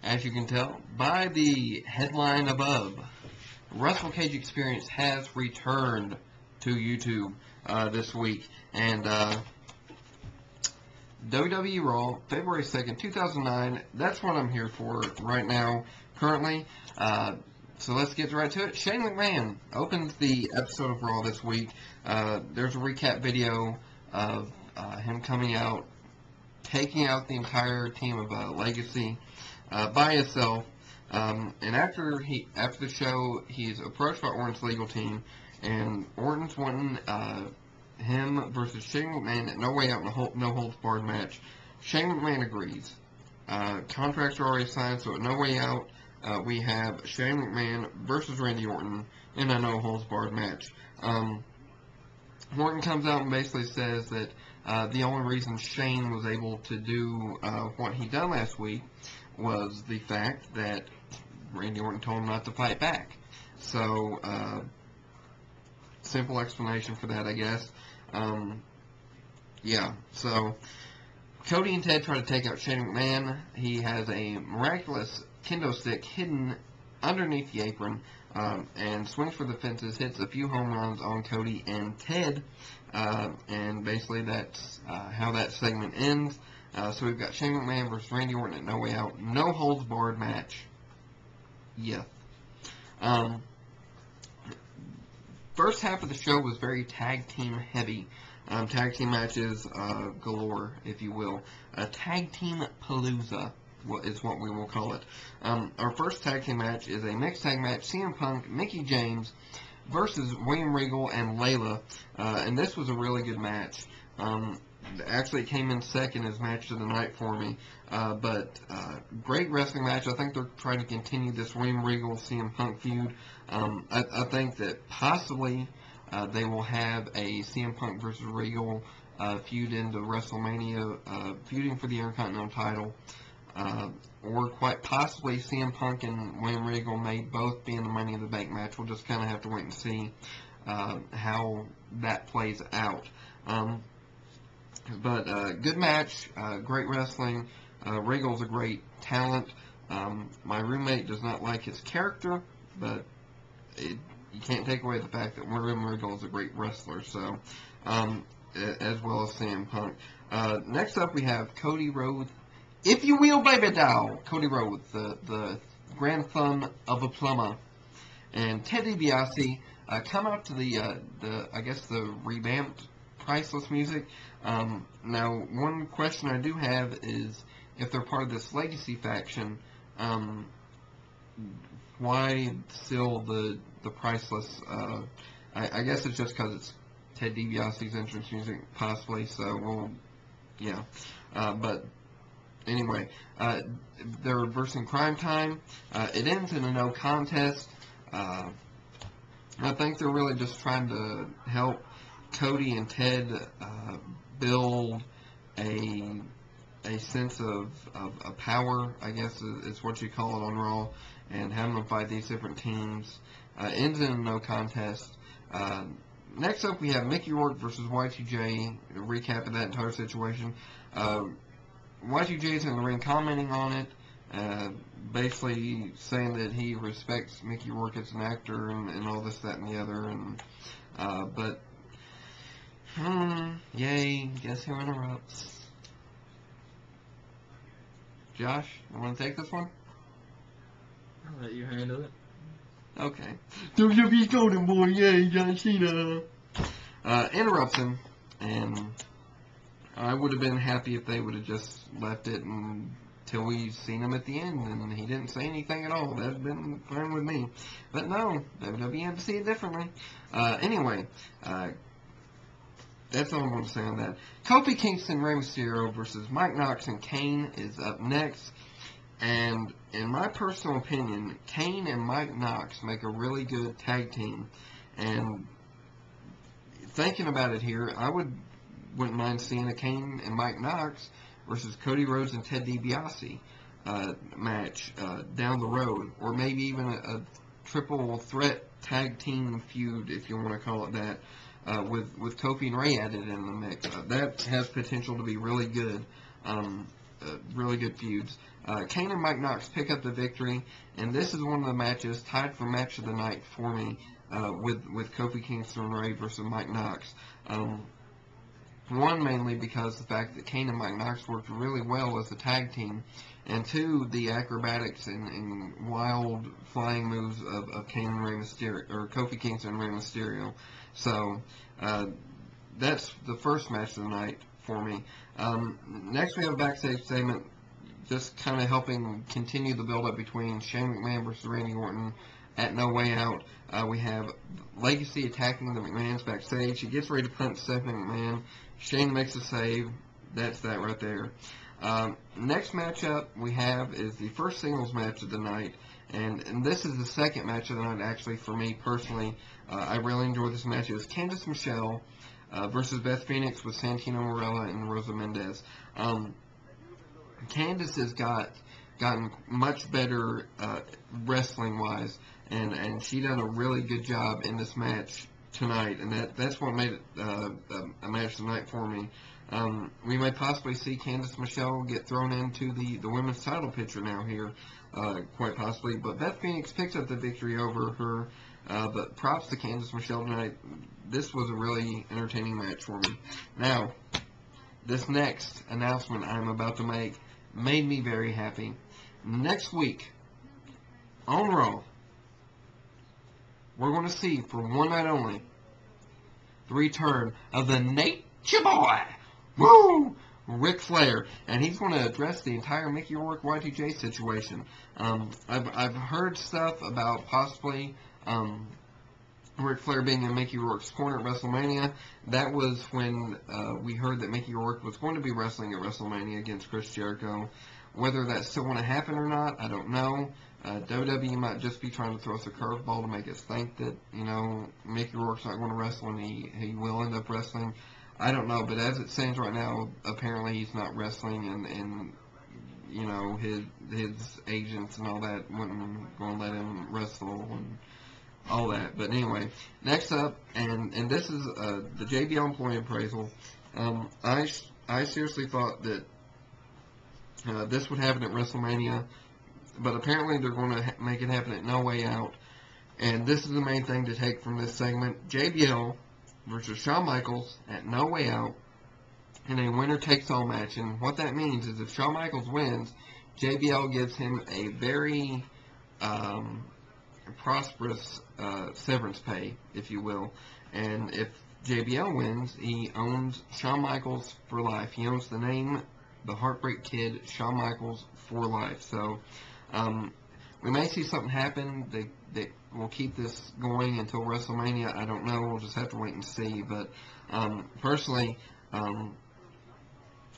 As you can tell by the headline above, Wrestle Cage Experience has returned to YouTube this week, and WWE RAW, February 2nd, 2009, that's what I'm here for right now, currently. So let's get right to it. Shane McMahon opens the episode of RAW this week. There's a recap video of him coming out, taking out the entire team of Legacy by himself. And after the show, he's approached by Orton's legal team, and Orton's wanting him versus Shane McMahon at No Way Out in a no holds barred match. Shane McMahon agrees. Contracts are already signed, so at No Way Out, we have Shane McMahon versus Randy Orton in a no holds barred match. Orton comes out and basically says that the only reason Shane was able to do what he done last week was the fact that Randy Orton told him not to fight back. So, simple explanation for that, I guess. Yeah, so Cody and Ted try to take out Shane McMahon. He has a miraculous kendo stick hidden underneath the apron, and swings for the fences, hits a few home runs on Cody and Ted, and basically that's how that segment ends. So we've got Shane McMahon versus Randy Orton at No Way Out, no holds barred match. Yeah. First half of the show was very tag team heavy. Tag team matches galore, if you will. Tag team palooza is what we will call it. Our first tag team match is a mixed tag match. CM Punk, Mickie James versus William Regal and Layla. And this was a really good match. Actually, it came in second as match of the night for me. But great wrestling match. I think they're trying to continue this William Regal CM Punk feud. I think that possibly they will have a CM Punk versus Regal feud into WrestleMania, feuding for the Intercontinental title. Or quite possibly CM Punk and William Regal may both be in the Money in the Bank match. We'll just kind of have to wait and see how that plays out. But good match, great wrestling. Regal's a great talent. My roommate does not like his character, but you can't take away the fact that William Regal is a great wrestler. So, as well as CM Punk. Next up, we have Cody Rhodes, if you will, baby doll. Cody Rhodes, the grandson of a plumber, and Ted DiBiase come out to the I guess the revamped Priceless music. Now, one question I do have is, if they're part of this Legacy faction, why still the Priceless? I guess it's just because it's Ted DiBiase's entrance music, possibly. So, well, yeah. But anyway, they're versing Crime Time. It ends in a no contest. I think they're really just trying to help Cody and Ted build a sense of power, I guess is what you call it on Raw, and having them fight these different teams. Ends in a no contest. Next up, we have Mickey Rourke versus Y2J. A recap of that entire situation. Y2J's in the ring commenting on it, basically saying that he respects Mickey Rourke as an actor and all this, that, and the other. And but yay, guess who interrupts? Josh, you want to take this one? I'll let you handle it. Okay. WWE Golden Boy, yay, John Cena. Interrupts him, and I would have been happy if they would have just left it until we seen him at the end, and he didn't say anything at all. That would have been fine with me. But no, WWE had to see it differently. Anyway, that's all I'm going to say on that. Kofi Kingston, Rey Mysterio versus Mike Knox and Kane is up next. And in my personal opinion, Kane and Mike Knox make a really good tag team. And thinking about it here, I wouldn't mind seeing a Kane and Mike Knox versus Cody Rhodes and Ted DiBiase match down the road. Or maybe even a triple threat tag team feud, if you want to call it that. With Kofi and Rey added in the mix. That has potential to be really good. really good feuds. Kane and Mike Knox pick up the victory, and this is one of the matches tied for match of the night for me, with Kofi Kingston Ray versus Mike Knox. One, mainly because the fact that Kane and Mike Knox worked really well as a tag team, and two, the acrobatics and wild flying moves of Kane and Rey Mysterio, or Kofi Kingston and Rey Mysterio. So that's the first match of the night for me. Next, we have a backstage segment, just kind of helping continue the build-up between Shane McMahon versus Randy Orton at No Way Out. We have Legacy attacking the McMahons backstage. He gets ready to punch Stephanie McMahon. Shane makes a save. That's that right there. Next matchup we have is the first singles match of the night, and this is the second match of the night actually for me personally. I really enjoyed this match. It was Candice Michelle versus Beth Phoenix with Santino Marella and Rosa Mendez. Candice has gotten much better wrestling-wise, and she done a really good job in this match tonight, and that's what made it a match tonight for me. We may possibly see Candice Michelle get thrown into the women's title picture now here, quite possibly, but Beth Phoenix picks up the victory over her, but props to Candice Michelle tonight. This was a really entertaining match for me. Now, this next announcement I'm about to make made me very happy. Next week, on Raw, we're going to see, for one night only, the return of the Nature Boy, woo, Ric Flair, and he's going to address the entire Mickey Rourke Y2J situation. I've heard stuff about possibly Ric Flair being in Mickey Rourke's corner at WrestleMania. That was when we heard that Mickey Rourke was going to be wrestling at WrestleMania against Chris Jericho. Whether that's still going to happen or not, I don't know. WWE might just be trying to throw us a curveball to make us think that, Mickey Rourke's not going to wrestle and he will end up wrestling. I don't know, but as it stands right now, apparently he's not wrestling, and his agents and all that wouldn't going to let him wrestle and all that. But anyway, next up, and this is the JBL employee appraisal. I seriously thought that this would happen at WrestleMania, but apparently they're going to make it happen at No Way Out. And this is the main thing to take from this segment: JBL versus Shawn Michaels at No Way Out in a winner-takes-all match. And what that means is if Shawn Michaels wins, JBL gives him a very prosperous severance pay, if you will. And if JBL wins, he owns Shawn Michaels for life. He owns the name, the Heartbreak Kid, Shawn Michaels, for life. So we may see something happen that will keep this going until WrestleMania. I don't know. We'll just have to wait and see. But personally, I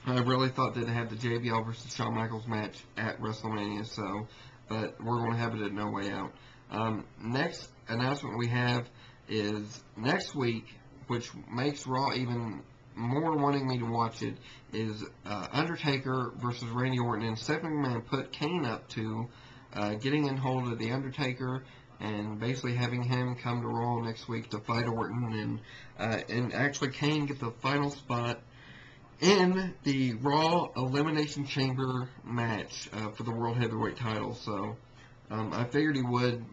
really thought they'd have the JBL versus Shawn Michaels match at WrestleMania. So, but we're going to have it at No Way Out. Next announcement we have is next week, which makes Raw even more wanting me to watch it, is Undertaker versus Randy Orton. And Stephanie McMahon put Kane up to getting in hold of the Undertaker and basically having him come to Raw next week to fight Orton, and actually Kane get the final spot in the Raw Elimination Chamber match for the World Heavyweight title. So I figured he would.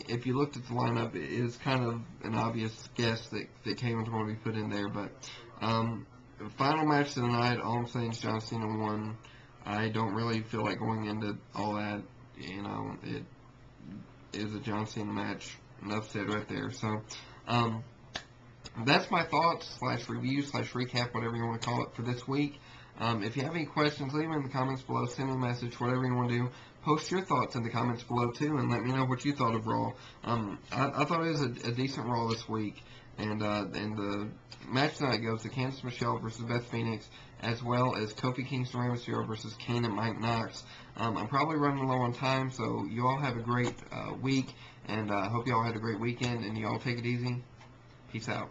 If you looked at the lineup, it is kind of an obvious guess that Kane was going to be put in there. But final match of the night, all I'm saying is John Cena won. I don't really feel like going into all that. It is a John Cena match. Enough said right there. So that's my thoughts / review / recap, whatever you want to call it, for this week. If you have any questions, leave them in the comments below. Send me a message, whatever you want to do. Post your thoughts in the comments below, too, and let me know what you thought of Raw. I thought it was a decent Raw this week. And the match tonight goes to Candice Michelle versus Beth Phoenix, as well as Kofi Kingston Rey Mysterio versus Kane and Mike Knox. I'm probably running low on time, so you all have a great week, and I hope you all had a great weekend, and you all take it easy. Peace out.